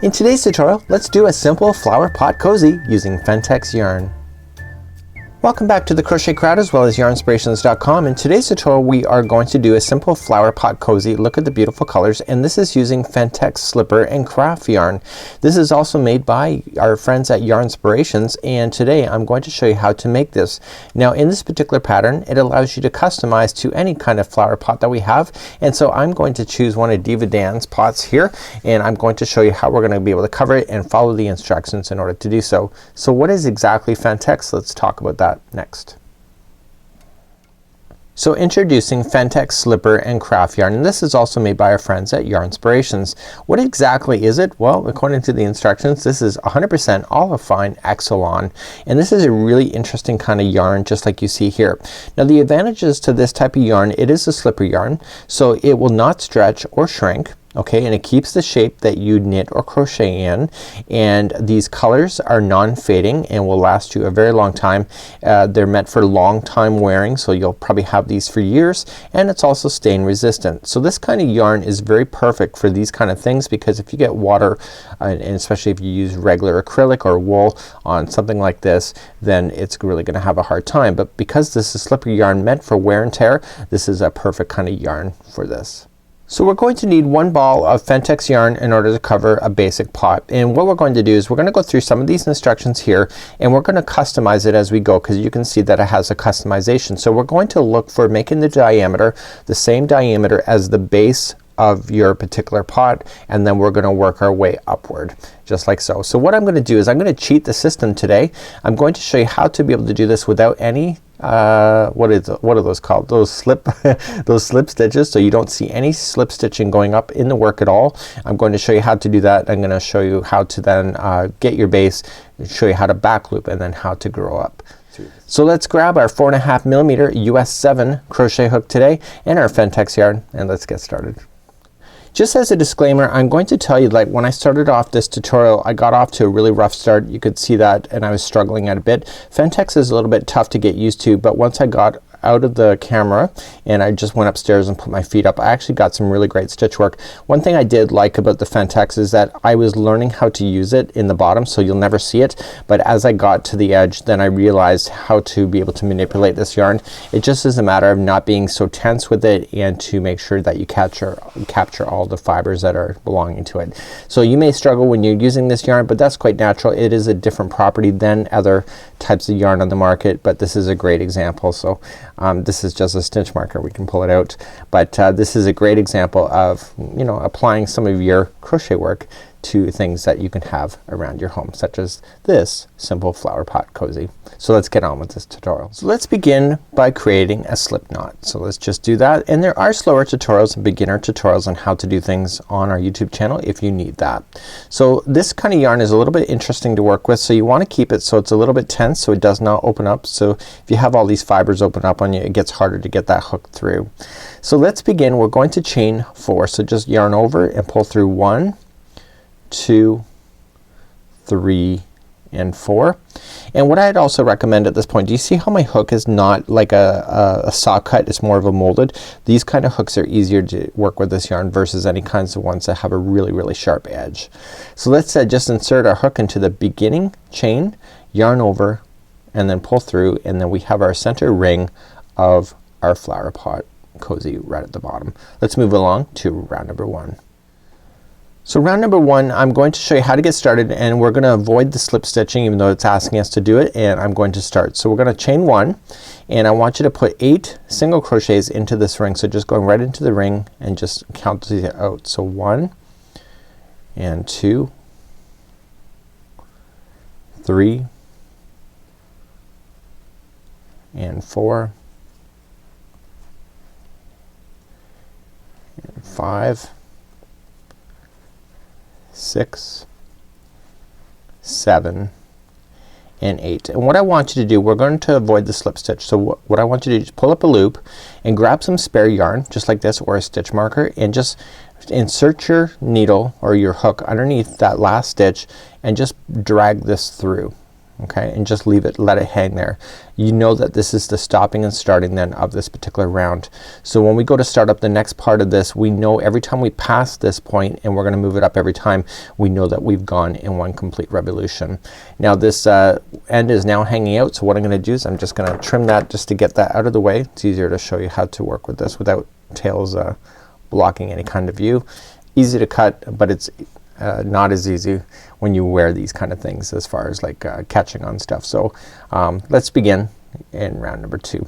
In today's tutorial, let's do a simple flower pot cozy using Fentex yarn. Welcome back to the Crochet Crowd as well as yarnspirations.com. In today's tutorial we are going to do a simple flower pot cozy. Look at the beautiful colors, and this is using Fentex slipper and craft yarn. This is also made by our friends at Yarnspirations, and today I'm going to show you how to make this. Now in this particular pattern it allows you to customize to any kind of flower pot that we have, and so I'm going to choose one of Diva Dan's pots here, and I'm going to show you how we're going to be able to cover it and follow the instructions in order to do so. So what is exactly Fentex? Let's talk about that next. So introducing Fentex slipper and craft yarn, and this is also made by our friends at Yarnspirations. What exactly is it? Well, according to the instructions, this is 100% olivine Exolon, and this is a really interesting kind of yarn just like you see here. Now the advantages to this type of yarn, it is a slipper yarn, so it will not stretch or shrink. Okay, and it keeps the shape that you knit or crochet in, and these colors are non-fading and will last you a very long time. They're meant for long time wearing, so you'll probably have these for years, and it's also stain resistant. So this kind of yarn is very perfect for these kind of things, because if you get water and especially if you use regular acrylic or wool on something like this, then it's really gonna have a hard time. But because this is slippery yarn meant for wear and tear, this is a perfect kind of yarn for this. So we're going to need one ball of Fentex yarn in order to cover a basic pot, and what we're going to do is we're gonna go through some of these instructions here, and we're gonna customize it as we go, because you can see that it has a customization. So we're going to look for making the diameter the same diameter as the base of your particular pot, and then we're gonna work our way upward just like so. So what I'm gonna do is I'm gonna cheat the system today. I'm going to show you how to be able to do this without any what are those called? Those slip those slip stitches, so you don't see any slip stitching going up in the work at all. I'm going to show you how to do that. I'm gonna show you how to then get your base, show you how to back loop, and then how to grow up. So let's grab our 4.5mm US 7 crochet hook today and our Fentex yarn, and let's get started. Just as a disclaimer, I'm going to tell you, like, when I started off this tutorial I got off to a really rough start. You could see that, and I was struggling at a bit. Fentex is a little bit tough to get used to, but once I got out of the camera and I just went upstairs and put my feet up, I actually got some really great stitch work. One thing I did like about the Fentex is that I was learning how to use it in the bottom, so you'll never see it, but as I got to the edge then I realized how to be able to manipulate this yarn. It just is a matter of not being so tense with it, and to make sure that you capture all the fibers that are belonging to it. So you may struggle when you're using this yarn, but that's quite natural. It is a different property than other types of yarn on the market, but this is a great example. So this is just a stitch marker, we can pull it out, but this is a great example of, you know, applying some of your crochet work to things that you can have around your home, such as this simple flower pot cozy. So let's get on with this tutorial. So let's begin by creating a slip knot. So let's just do that, and there are slower tutorials and beginner tutorials on how to do things on our YouTube channel if you need that. So this kind of yarn is a little bit interesting to work with, so you want to keep it so it's a little bit tense so it does not open up. So if you have all these fibers open up on you, it gets harder to get that hook through. So let's begin. We're going to chain 4. So just yarn over and pull through 1, 2, 3, and 4. And what I'd also recommend at this point, do you see how my hook is not like a saw cut, it's more of a molded? These kind of hooks are easier to work with this yarn versus any kinds of ones that have a really sharp edge. So let's just insert our hook into the beginning chain, yarn over, and then pull through, and then we have our center ring of our flower pot cozy right at the bottom. Let's move along to round number 1. So round number 1, I'm going to show you how to get started, and we're gonna avoid the slip stitching even though it's asking us to do it, and I'm going to start. So we're gonna chain 1, and I want you to put 8 single crochets into this ring. So just going right into the ring and just count it out. So 1 and 2, 3 and 4 and 5, 6, 7, and 8. And what I want you to do, we're going to avoid the slip stitch. So what I want you to do is pull up a loop and grab some spare yarn just like this, or a stitch marker, and just insert your needle or your hook underneath that last stitch and just drag this through. okay, and just leave it, let it hang there. You know that this is the stopping and starting then of this particular round. So when we go to start up the next part of this, we know every time we pass this point, and we're gonna move it up every time, we know that we've gone in one complete revolution. Now this end is now hanging out, so what I'm gonna do is I'm just gonna trim that just to get that out of the way. It's easier to show you how to work with this without tails blocking any kind of view. Easy to cut, but it's not as easy when you wear these kind of things as far as like catching on stuff. So let's begin in round number 2.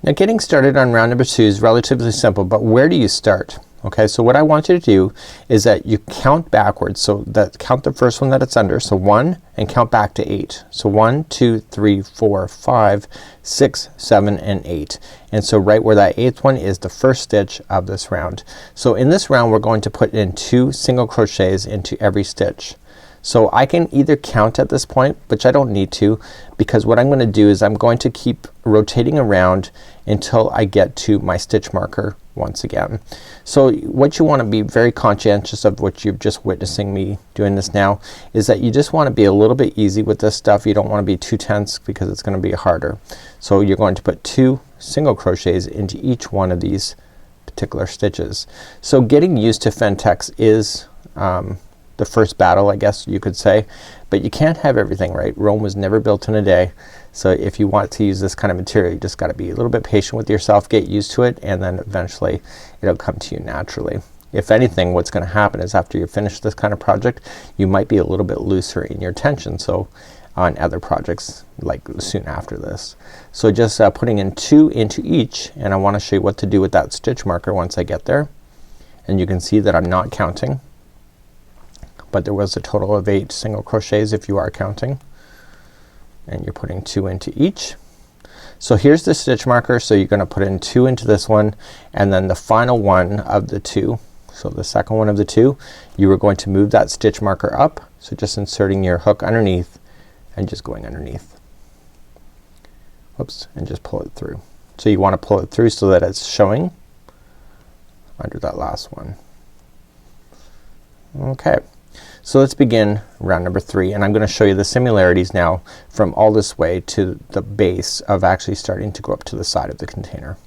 Now getting started on round number 2 is relatively simple, but where do you start? Okay, so what I want you to do is that you count backwards. So that count the first one that it's under, so 1, and count back to 8. So 1, 2, 3, 4, 5, 6, 7, and 8. And so right where that 8th one is the first stitch of this round. So in this round we're going to put in 2 single crochets into every stitch. So I can either count at this point, which I don't need to, because what I'm gonna do is I'm going to keep rotating around until I get to my stitch marker once again. So what you want to be very conscientious of, what you're just witnessing me doing this now, is that you just want to be a little bit easy with this stuff. You don't want to be too tense because it's gonna be harder. So you're going to put 2 single crochets into each one of these particular stitches. So getting used to Fentex is the first battle, I guess you could say, but you can't have everything right. Rome was never built in a day. So if you want to use this kind of material, you just got to be a little bit patient with yourself, get used to it, and then eventually it'll come to you naturally. If anything, what's gonna happen is after you finish this kind of project, you might be a little bit looser in your tension, so on other projects like soon after this. So just putting in 2 into each, and I want to show you what to do with that stitch marker once I get there. And you can see that I'm not counting, but there was a total of 8 single crochets if you are counting, and you're putting 2 into each. So here's the stitch marker, so you're gonna put in 2 into this one, and then the final one of the 2, so the second one of the 2, you are going to move that stitch marker up, so just inserting your hook underneath and just going underneath. Whoops, and just pull it through. So you want to pull it through so that it's showing under that last one. Okay. So let's begin round number 3, and I'm gonna show you the similarities now from all this way to the base of actually starting to go up to the side of the container.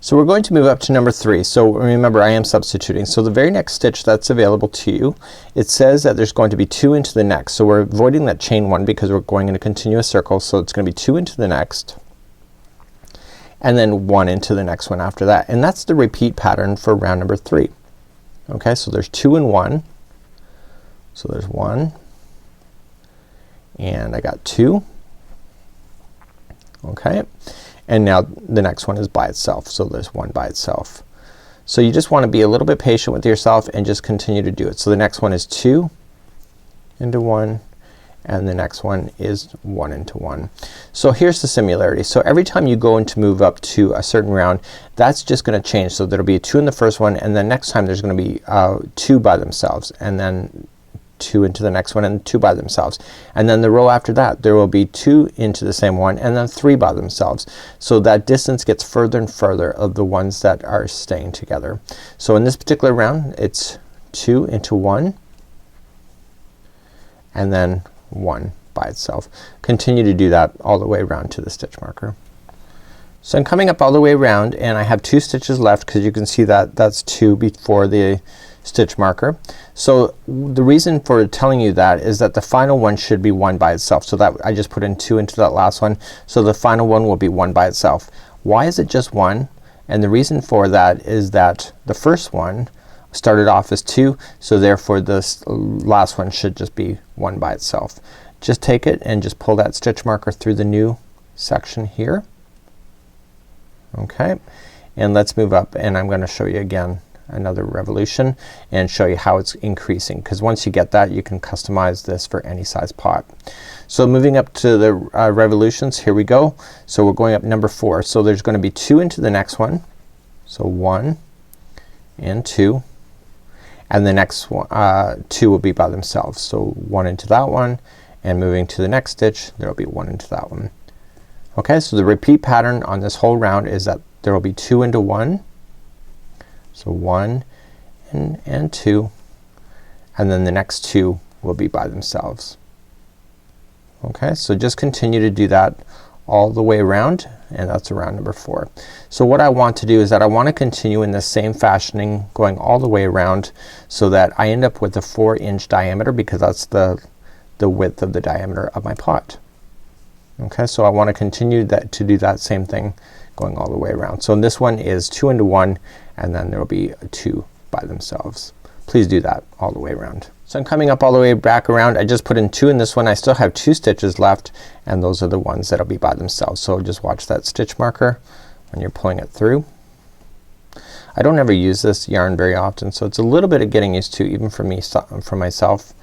So we're going to move up to number 3. So remember, I am substituting. So the very next stitch that's available to you, it says that there's going to be 2 into the next. So we're avoiding that chain 1 because we're going in a continuous circle. So it's gonna be 2 into the next, and then 1 into the next one after that. And that's the repeat pattern for round number 3. Okay, so there's 2 and 1. So there's 1, and I got 2. Okay, and now the next one is by itself. So there's 1 by itself. So you just want to be a little bit patient with yourself and just continue to do it. So the next one is 2 into 1, and the next one is 1 into 1. So here's the similarity. So every time you go in to move up to a certain round, that's just gonna change. So there'll be a 2 in the first one, and then next time there's gonna be 2 by themselves, and then 2 into the next one, and 2 by themselves. And then the row after that there will be 2 into the same one, and then 3 by themselves. So that distance gets further and further of the ones that are staying together. So in this particular round it's 2 into 1, and then 1 by itself. Continue to do that all the way around to the stitch marker. So I'm coming up all the way around, and I have 2 stitches left, because you can see that that's 2 before the stitch marker. So the reason for telling you that is that the final one should be 1 by itself. So that I just put in 2 into that last one, so the final one will be 1 by itself. Why is it just 1? And the reason for that is that the first one started off as 2, so therefore this last one should just be 1 by itself. Just take it and just pull that stitch marker through the new section here. Okay, and let's move up, and I'm gonna show you again another revolution and show you how it's increasing, because once you get that you can customize this for any size pot. So moving up to the revolutions, here we go. So we're going up number 4. So there's gonna be 2 into the next one. So 1 and 2, and the next one 2 will be by themselves. So 1 into that one, and moving to the next stitch there will be 1 into that one. Okay, so the repeat pattern on this whole round is that there will be 2 into 1. So 1 and 2, and then the next 2 will be by themselves. Okay, so just continue to do that all the way around, and that's around number 4. So what I want to do is that I want to continue in the same fashioning going all the way around so that I end up with a 4-inch diameter, because that's the width of the diameter of my pot. Okay, so I want to continue that to do that same thing going all the way around. So this one is 2 into 1, and then there will be 2 by themselves. Please do that all the way around. So I'm coming up all the way back around. I just put in 2 in this one. I still have 2 stitches left, and those are the ones that'll be by themselves. So just watch that stitch marker when you're pulling it through. I don't ever use this yarn very often, so it's a little bit of getting used to, even for me, for myself.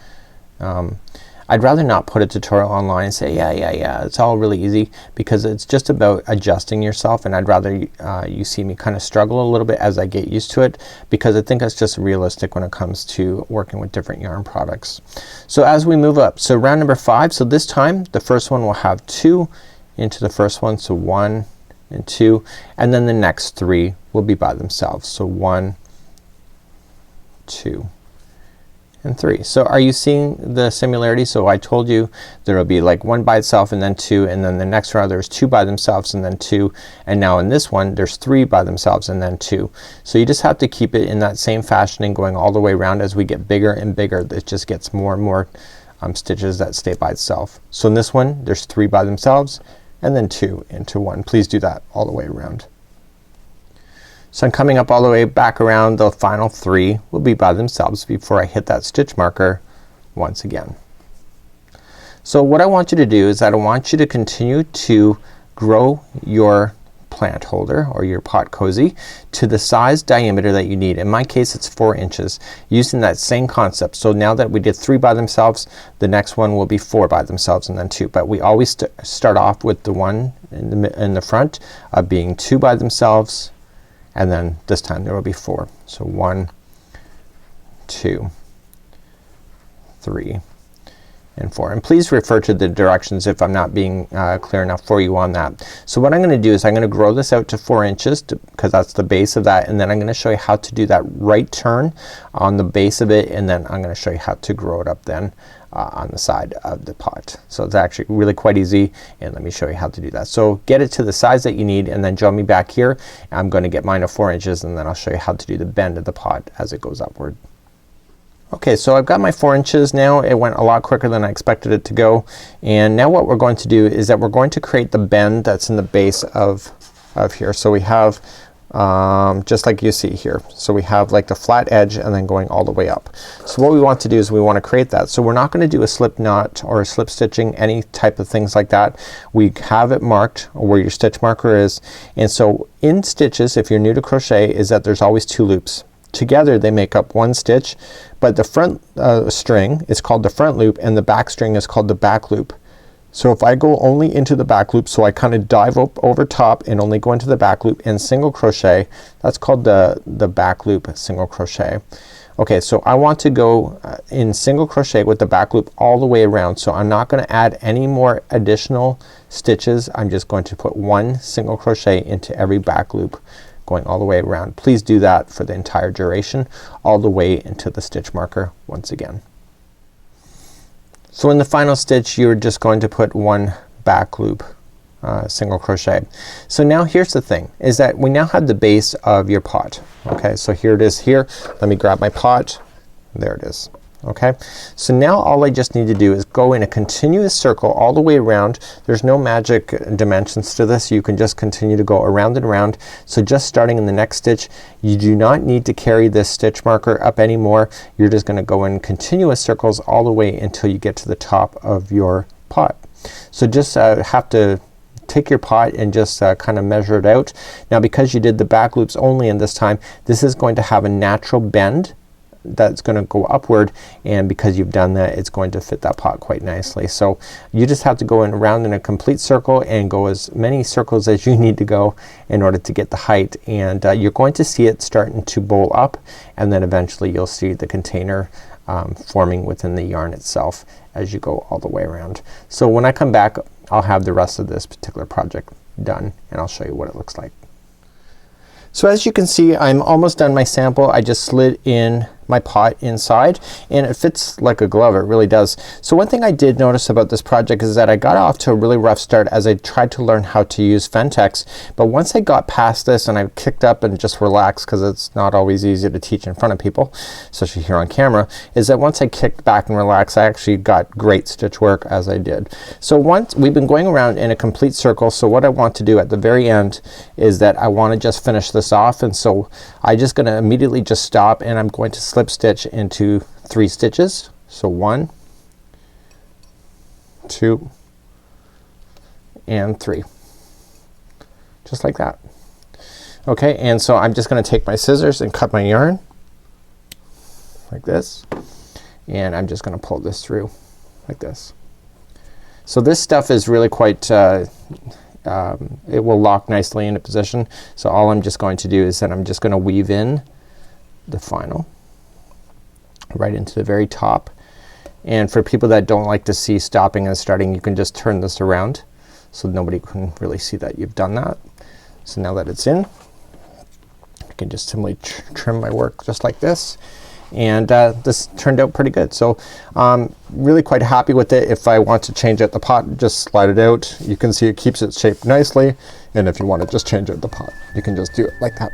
I'd rather not put a tutorial online and say yeah it's all really easy, because it's just about adjusting yourself, and I'd rather you see me kind of struggle a little bit as I get used to it, because I think it's just realistic when it comes to working with different yarn products. So as we move up, so round number 5, so this time the first one will have 2 into the first one, so 1 and 2, and then the next 3 will be by themselves. So 1, 2 and 3. So are you seeing the similarity? So I told you there will be like 1 by itself and then 2, and then the next round there's 2 by themselves and then 2, and now in this one there's 3 by themselves and then 2. So you just have to keep it in that same fashioning going all the way around. As we get bigger and bigger, it just gets more and more stitches that stay by itself. So in this one there's 3 by themselves and then 2 into 1. Please do that all the way around. So I'm coming up all the way back around. The final 3 will be by themselves before I hit that stitch marker once again. So what I want you to do is that I want you to continue to grow your plant holder or your pot cozy to the size diameter that you need. In my case it's 4 inches, using that same concept. So now that we did 3 by themselves, the next one will be 4 by themselves and then 2. But we always start off with the one in the front being 2 by themselves, and then this time there will be 4. So 1, 2, 3 and 4. And please refer to the directions if I'm not being clear enough for you on that. So what I'm gonna do is I'm gonna grow this out to 4 inches because that's the base of that, and then I'm gonna show you how to do that right turn on the base of it, and then I'm gonna show you how to grow it up then on the side of the pot. So it's actually really quite easy, and let me show you how to do that. So get it to the size that you need, and then join me back here. I'm going to get mine to 4 inches, and then I'll show you how to do the bend of the pot as it goes upward. Okay, so I've got my 4 inches now. It went a lot quicker than I expected it to go, and now what we're going to do is that we're going to create the bend that's in the base of here. So we have just like you see here. So we have like the flat edge and then going all the way up. So what we want to do is we want to create that. So we're not going to do a slip knot or a slip stitching, any type of things like that. We have it marked where your stitch marker is, and so in stitches, if you're new to crochet, is that there's always 2 loops. Together they make up 1 stitch, but the front string is called the front loop and the back string is called the back loop. So if I go only into the back loop, so I kind of dive up over top and only go into the back loop and single crochet, that's called the back loop single crochet. Okay, so I want to go in single crochet with the back loop all the way around. So I'm not going to add any more additional stitches. I'm just going to put 1 single crochet into every back loop going all the way around. Please do that for the entire duration all the way into the stitch marker once again. So in the final stitch you're just going to put 1 back loop single crochet. So now here's the thing, is that we now have the base of your pot. Okay, so here it is here. Let me grab my pot. There it is. Okay, so now all I just need to do is go in a continuous circle all the way around. There's no magic dimensions to this. You can just continue to go around and around. So just starting in the next stitch, you do not need to carry this stitch marker up anymore. You're just gonna go in continuous circles all the way until you get to the top of your pot. So just have to take your pot and just kind of measure it out. Now because you did the back loops only in this time, this is going to have a natural bend that's going to go upward, and because you've done that, it's going to fit that pot quite nicely. So you just have to go in around in a complete circle and go as many circles as you need to go in order to get the height, and you're going to see it starting to bowl up, and then eventually you'll see the container forming within the yarn itself as you go all the way around. So when I come back, I'll have the rest of this particular project done, and I'll show you what it looks like. So as you can see, I'm almost done my sample. I just slid in my pot inside, and it fits like a glove. It really does. So one thing I did notice about this project is that I got off to a really rough start as I tried to learn how to use Fentex, but once I got past this and I kicked up and just relaxed, because it's not always easy to teach in front of people, especially here on camera, is that once I kicked back and relaxed, I actually got great stitch work as I did. So once we've been going around in a complete circle, so what I want to do at the very end is that I want to just finish this off, and so I'm just gonna immediately just stop and I'm going to slip stitch into 3 stitches. So 1, 2, and 3, just like that. Okay, and so I'm just gonna take my scissors and cut my yarn like this, and I'm just gonna pull this through like this. So this stuff is really quite it will lock nicely into position. So all I'm just going to do is that I'm just gonna weave in the final right into the very top, and for people that don't like to see stopping and starting, you can just turn this around so nobody can really see that you've done that. So now that it's in, I can just simply trim my work just like this, and this turned out pretty good. So really quite happy with it. If I want to change out the pot, just slide it out. You can see it keeps its shape nicely, and if you want to just change out the pot, you can just do it like that.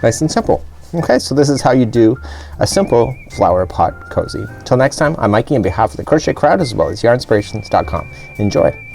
Nice and simple. Okay, so this is how you do a simple flower pot cozy. Till next time, I'm Mikey on behalf of the Crochet Crowd as well as yarnspirations.com. Enjoy!